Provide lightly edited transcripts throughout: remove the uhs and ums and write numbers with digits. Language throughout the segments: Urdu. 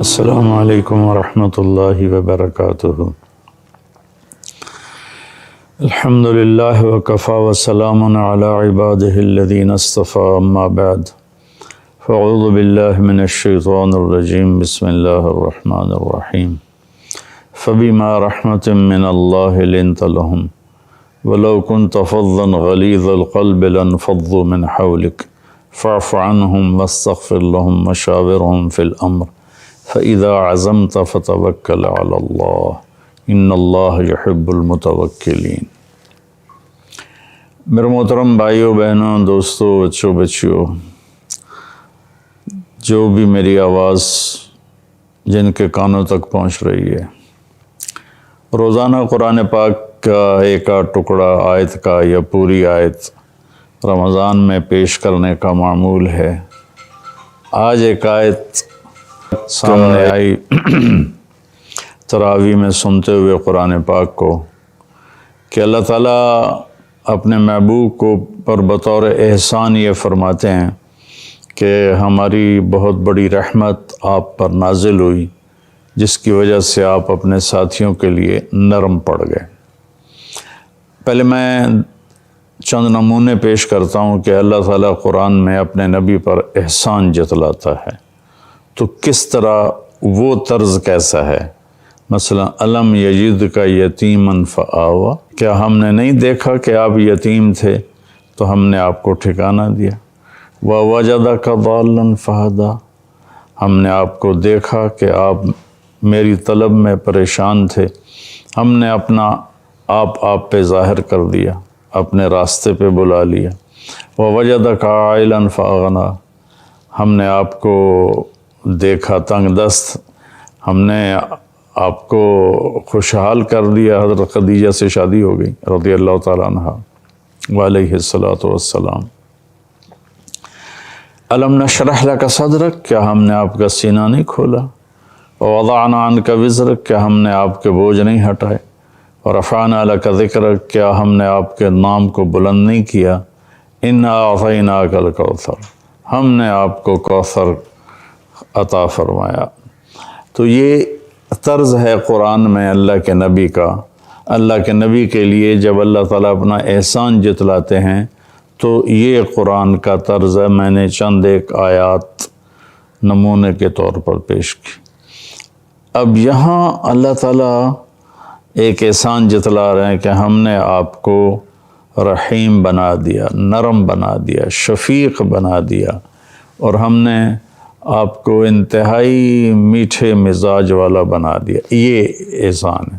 السلام علیکم ورحمۃ اللہ وبرکاتہ۔ الحمد للہ وکفی وسلام علی عبادہ الذین اصطفی، اما بعد فاعوذ باللہ من الشیطان الرجیم، بسم اللہ الرحمن الرحیم۔ فبما رحمۃ من اللہ لنت لہم ولو كنت فظا غلیظ القلب لانفضوا من حولک فاعف عنہم واستغفر لہم وشاورہم فی الامر فَإِذَا عَزَمْتَ فَتَوَكَّلْ عَلَى اللَّهِ إِنَّ اللَّهَ يُحِبُّ الْمُتَوَكِّلِينَ۔ میرے محترم بھائیوں بہنوں، دوستوں، بچیوں، جو بھی میری آواز جن کے کانوں تک پہنچ رہی ہے، روزانہ قرآن پاک کا ایک آدھ ٹکڑا آیت کا یا پوری آیت رمضان میں پیش کرنے کا معمول ہے۔ آج ایک آیت سامنے آئی تراویح میں سنتے ہوئے قرآن پاک کو کہ اللہ تعالیٰ اپنے محبوب کو پر بطور احسان یہ فرماتے ہیں کہ ہماری بہت بڑی رحمت آپ پر نازل ہوئی، جس کی وجہ سے آپ اپنے ساتھیوں کے لیے نرم پڑ گئے۔ پہلے میں چند نمونے پیش کرتا ہوں کہ اللہ تعالیٰ قرآن میں اپنے نبی پر احسان جتلاتا ہے تو کس طرح، وہ طرز کیسا ہے۔ مثلا الم یجدک یتیما فآویٰ، کیا ہم نے نہیں دیکھا کہ آپ یتیم تھے تو ہم نے آپ کو ٹھکانہ دیا۔ ووجدک ضالا فہدیٰ، ہم نے آپ کو دیکھا کہ آپ میری طلب میں پریشان تھے، ہم نے اپنا آپ پہ ظاہر کر دیا، اپنے راستے پہ بلا لیا۔ ووجدک عائلا فاغنیٰ، ہم نے آپ کو دیکھا تنگ دست، ہم نے آپ کو خوشحال کر دیا۔ حضرت خدیجہ سے شادی ہو گئی رضی اللہ تعالیٰ عنہا وعلیہ الصلاۃ والسلام۔ الم نشرح لک صدرک، کیا ہم نے آپ کا سینہ نہیں کھولا۔ ووضعنا عنک وزرک، کیا ہم نے آپ کے بوجھ نہیں ہٹائے۔ ورفعنا لک ذکرک، کیا ہم نے آپ کے نام کو بلند نہیں کیا۔ انا اعطیناک الکوثر، ہم نے آپ کو کوثر عطا فرمایا۔ تو یہ طرز ہے قرآن میں اللہ کے نبی کا۔ اللہ کے نبی کے لیے جب اللہ تعالیٰ اپنا احسان جتلاتے ہیں تو یہ قرآن کا طرز ہے۔ میں نے چند ایک آیات نمونے کے طور پر پیش کی۔ اب یہاں اللہ تعالیٰ ایک احسان جتلا رہے ہیں کہ ہم نے آپ کو رحیم بنا دیا، نرم بنا دیا، شفیق بنا دیا، اور ہم نے آپ کو انتہائی میٹھے مزاج والا بنا دیا۔ یہ احسان ہے۔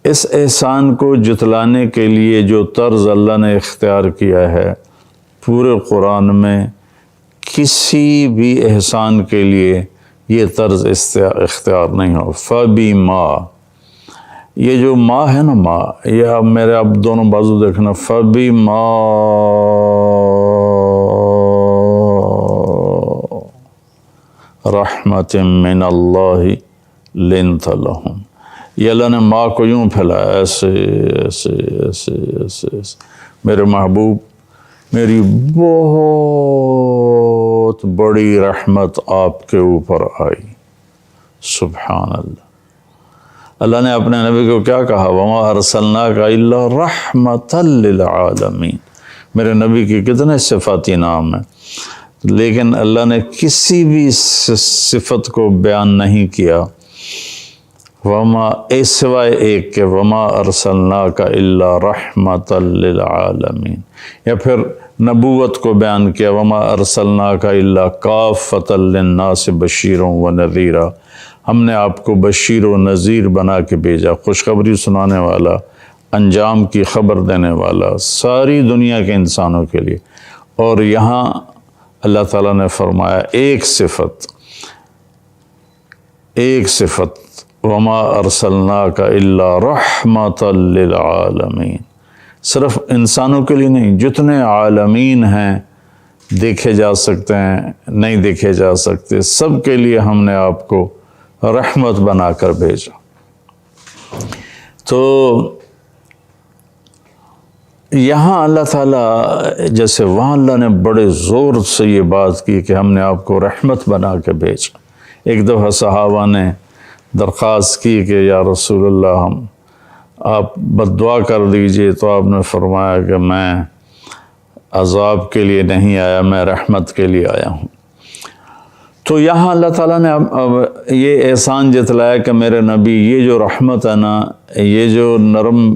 اس احسان کو جتلانے کے لیے جو طرز اللہ نے اختیار کیا ہے، پورے قرآن میں کسی بھی احسان کے لیے یہ طرز اختیار نہیں ہو۔ فَبِمَا، یہ جو ما ہے نا، ما، یہ اب میرے اب دونوں بازو دیکھنا۔ فَبِمَا رحمت من اللہ لنت لہم، یہ اللہ نے ماں کو یوں پھیلایا، ایسے ایسے ایسے ایسے ایسے۔ میرے محبوب، میری بہت بڑی رحمت آپ کے اوپر آئی۔ سبحان اللہ۔ اللہ نے اپنے نبی کو کیا کہا؟ وَمَا أَرْسَلْنَاكَ إِلَّا رَحْمَةً لِلْعَالَمِينَ۔ میرے نبی کے کتنے صفاتی نام ہیں، لیکن اللہ نے کسی بھی صفت کو بیان نہیں کیا سوائے ایک کہ وَمَا أَرْسَلْنَاكَ إِلَّا رَحْمَةً لِلْعَالَمِينَ، یا پھر نبوت کو بیان کیا وَمَا أَرْسَلْنَاكَ إِلَّا كَافَّةً لِلنَّاسِ بَشِيرًا وَنَذِيرًا، ہم نے آپ کو بشیر و نذیر بنا کے بھیجا، خوشخبری سنانے والا، انجام کی خبر دینے والا، ساری دنیا کے انسانوں کے لیے۔ اور یہاں اللہ تعالیٰ نے فرمایا ایک صفت وَمَا أَرْسَلْنَاكَ إِلَّا رَحْمَةً لِلْعَالَمِينَ، صرف انسانوں کے لیے نہیں، جتنے عالمین ہیں، دیکھے جا سکتے ہیں، نہیں دیکھے جا سکتے، سب کے لیے ہم نے آپ کو رحمت بنا کر بھیجا۔ تو یہاں اللہ تعالیٰ جیسے وہاں اللہ نے بڑے زور سے یہ بات کی کہ ہم نے آپ کو رحمت بنا کے بھیجا، ایک دفعہ صحابہ نے درخواست کی کہ یا رسول اللہ آپ بد دعا کر دیجئے، تو آپ نے فرمایا کہ میں عذاب کے لیے نہیں آیا، میں رحمت کے لیے آیا ہوں۔ تو یہاں اللہ تعالیٰ نے اب یہ احسان جتلایا کہ میرے نبی یہ جو رحمت ہے نا، یہ جو نرم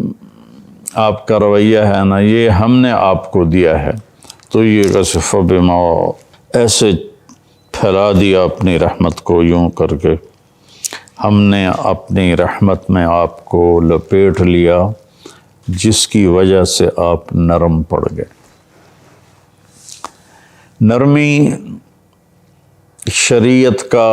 آپ کا رویہ ہے نا، یہ ہم نے آپ کو دیا ہے۔ تو یہ کشف بما، ایسے پھیلا دیا اپنی رحمت کو یوں کر کے، ہم نے اپنی رحمت میں آپ کو لپیٹ لیا جس کی وجہ سے آپ نرم پڑ گئے۔ نرمی شریعت کا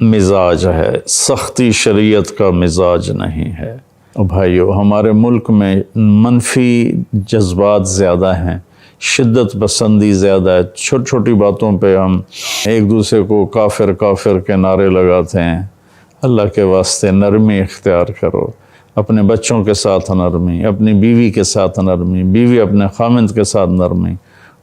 مزاج ہے، سختی شریعت کا مزاج نہیں ہے۔ بھائیو، ہمارے ملک میں منفی جذبات زیادہ ہیں، شدت پسندی زیادہ ہے، چھوٹی چھوٹی باتوں پہ ہم ایک دوسرے کو کافر کافر کے نعرے لگاتے ہیں۔ اللہ کے واسطے نرمی اختیار کرو، اپنے بچوں کے ساتھ نرمی، اپنی بیوی کے ساتھ نرمی، بیوی اپنے خامند کے ساتھ نرمی،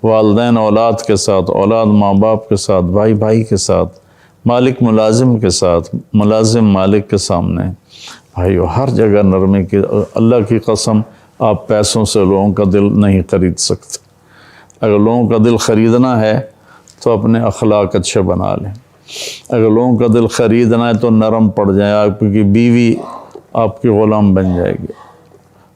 والدین اولاد کے ساتھ، اولاد ماں باپ کے ساتھ، بھائی بھائی کے ساتھ، مالک ملازم کے ساتھ، ملازم مالک کے سامنے۔ بھائیو، ہر جگہ نرمی کی، اللہ کی قسم آپ پیسوں سے لوگوں کا دل نہیں خرید سکتے۔ اگر لوگوں کا دل خریدنا ہے تو اپنے اخلاق اچھے بنا لیں۔ اگر لوگوں کا دل خریدنا ہے تو نرم پڑ جائیں، آپ کی بیوی آپ کی غلام بن جائے گی،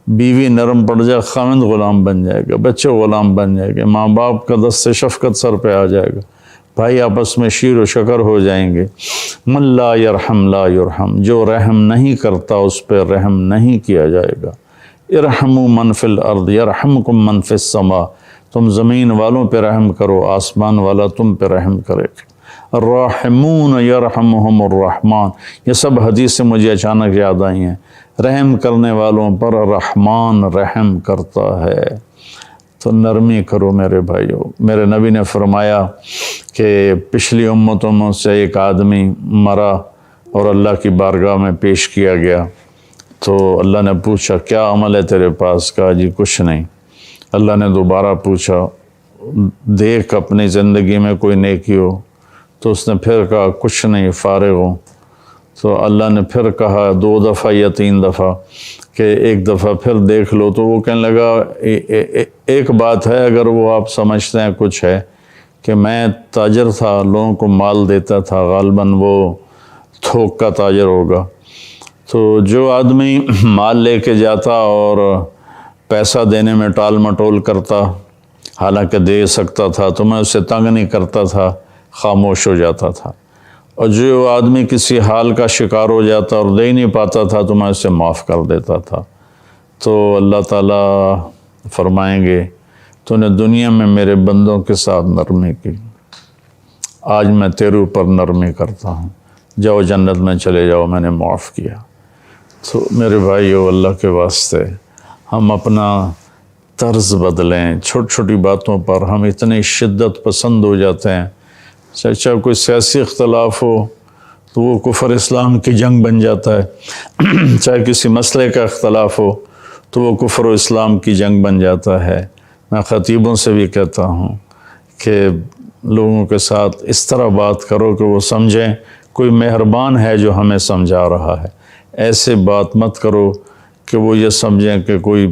بیوی نرم پڑ جائے خامند غلام بن جائے گا، بچے غلام بن جائے گے، ماں باپ کا دست شفقت سر پہ آ جائے گا، بھائی آپس میں شیر و شکر ہو جائیں گے۔ من لا یرحم لا یرحم، جو رحم نہیں کرتا اس پہ رحم نہیں کیا جائے گا۔ ارحموا من فی الارض یرحمکم من فی السماء، تم زمین والوں پہ رحم کرو، آسمان والا تم پہ رحم کرے گا۔ الراحمون یرحمہم الرحمن، یہ سب حدیثیں مجھے اچانک یاد آئی ہیں۔ رحم کرنے والوں پر رحمان رحم کرتا ہے۔ تو نرمی کرو میرے بھائیو۔ میرے نبی نے فرمایا کہ پچھلی امتوں میں سے ایک آدمی مرا اور اللہ کی بارگاہ میں پیش کیا گیا، تو اللہ نے پوچھا کیا عمل ہے تیرے پاس؟ کہا جی کچھ نہیں۔ اللہ نے دوبارہ پوچھا دیکھ اپنی زندگی میں کوئی نیکی ہو؟ تو اس نے پھر کہا کچھ نہیں، فارغ ہوں۔ تو اللہ نے پھر کہا 2 دفعہ یا 3 دفعہ کہ ایک دفعہ پھر دیکھ لو۔ تو وہ کہنے لگا ایک بات ہے، اگر وہ آپ سمجھتے ہیں کچھ ہے، کہ میں تاجر تھا، لوگوں کو مال دیتا تھا، غالباً وہ تھوک کا تاجر ہوگا۔ تو جو آدمی مال لے کے جاتا اور پیسہ دینے میں ٹال مٹول کرتا، حالانکہ دے سکتا تھا، تو میں اسے تنگ نہیں کرتا تھا، خاموش ہو جاتا تھا۔ اور جو آدمی کسی حال کا شکار ہو جاتا اور دے نہیں پاتا تھا تو میں اسے معاف کر دیتا تھا۔ تو اللہ تعالیٰ فرمائیں گے تو نے دنیا میں میرے بندوں کے ساتھ نرمی کی، آج میں تیرے اوپر نرمی کرتا ہوں، جاؤ جنت میں چلے جاؤ، میں نے معاف کیا۔ تو میرے بھائیو، اللہ کے واسطے ہم اپنا طرز بدلیں۔ چھوٹی چھوٹی باتوں پر ہم اتنے شدت پسند ہو جاتے ہیں، چاہے کوئی سیاسی اختلاف ہو تو وہ کفر اسلام کی جنگ بن جاتا ہے، چاہے کسی مسئلے کا اختلاف ہو تو وہ کفر و اسلام کی جنگ بن جاتا ہے۔ میں خطیبوں سے بھی کہتا ہوں کہ لوگوں کے ساتھ اس طرح بات کرو کہ وہ سمجھیں کوئی مہربان ہے جو ہمیں سمجھا رہا ہے، ایسے بات مت کرو کہ وہ یہ سمجھیں کہ کوئی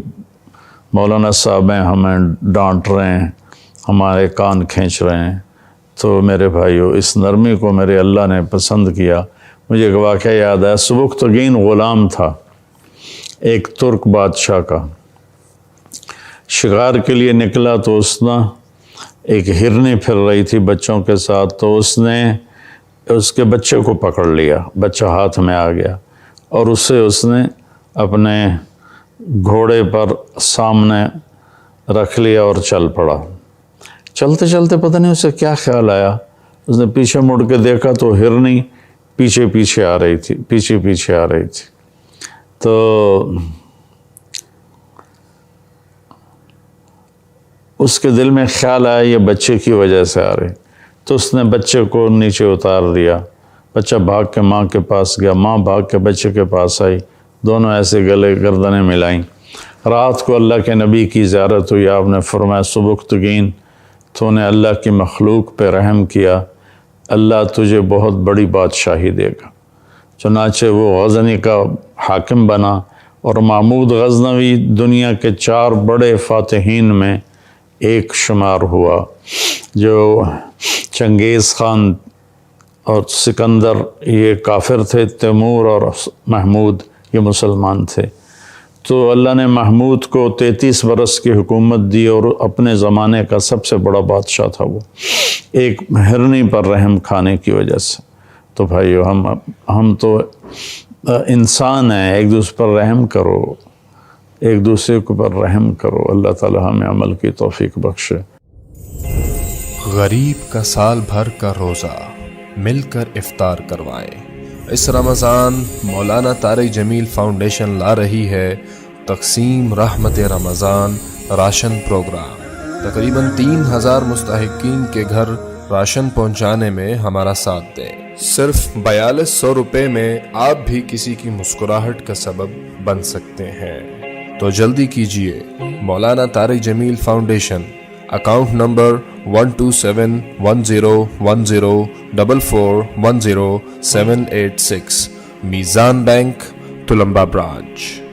مولانا صاحب ہیں ہمیں ڈانٹ رہے ہیں، ہمارے کان کھینچ رہے ہیں۔ تو میرے بھائیو، اس نرمی کو میرے اللہ نے پسند کیا۔ مجھے ایک واقعہ یاد ہے، سبکتگین غلام تھا ایک ترک بادشاہ کا، شکار کے لیے نکلا تو اس نے ایک ہرنی پھر رہی تھی بچوں کے ساتھ، تو اس نے اس کے بچے کو پکڑ لیا، بچہ ہاتھ میں آ گیا اور اس نے اپنے گھوڑے پر سامنے رکھ لیا اور چل پڑا۔ چلتے چلتے پتہ نہیں اسے کیا خیال آیا، اس نے پیچھے مڑ کے دیکھا تو ہرنی پیچھے آ رہی تھی۔ تو اس کے دل میں خیال آیا یہ بچے کی وجہ سے آ رہی، تو اس نے بچے کو نیچے اتار دیا۔ بچہ بھاگ کے ماں کے پاس گیا، ماں بھاگ کے بچے کے پاس آئی، دونوں ایسے گلے گردنیں ملائیں۔ رات کو اللہ کے نبی کی زیارت ہوئی، آپ نے فرمایا سبکتگین تو نے اللہ کی مخلوق پہ رحم کیا، اللہ تجھے بہت بڑی بادشاہی دے گا۔ چنانچہ وہ غزنی کا حاکم بنا اور محمود غزنوی دنیا کے 4 بڑے فاتحین میں ایک شمار ہوا۔ جو چنگیز خان اور سکندر یہ کافر تھے، تیمور اور محمود یہ مسلمان تھے۔ تو اللہ نے محمود کو 33 برس کی حکومت دی اور اپنے زمانے کا سب سے بڑا بادشاہ تھا وہ، ایک ہرنی پر رحم کھانے کی وجہ سے۔ تو بھائیو ہم تو انسان ہیں، ایک دوسرے پر رحم کرو، ایک دوسرے کے پر رحم کرو۔ اللہ تعالی ہمیں عمل کی توفیق بخشے۔ غریب کا سال بھر کا روزہ مل کر افطار کروائیں۔ اس رمضان مولانا طارق جمیل فاؤنڈیشن لا رہی ہے تقسیم رحمت رمضان راشن پروگرام۔ تقریباً 3000 مستحقین کے گھر راشن پہنچانے میں ہمارا ساتھ دیں۔ صرف 4200 روپے میں آپ بھی کسی کی مسکراہٹ کا سبب بن سکتے ہیں، تو جلدی کیجیے۔ مولانا طارق جمیل فاؤنڈیشن، اکاؤنٹ نمبر 127101044100786، میزان بینک، تلمبا برانچ۔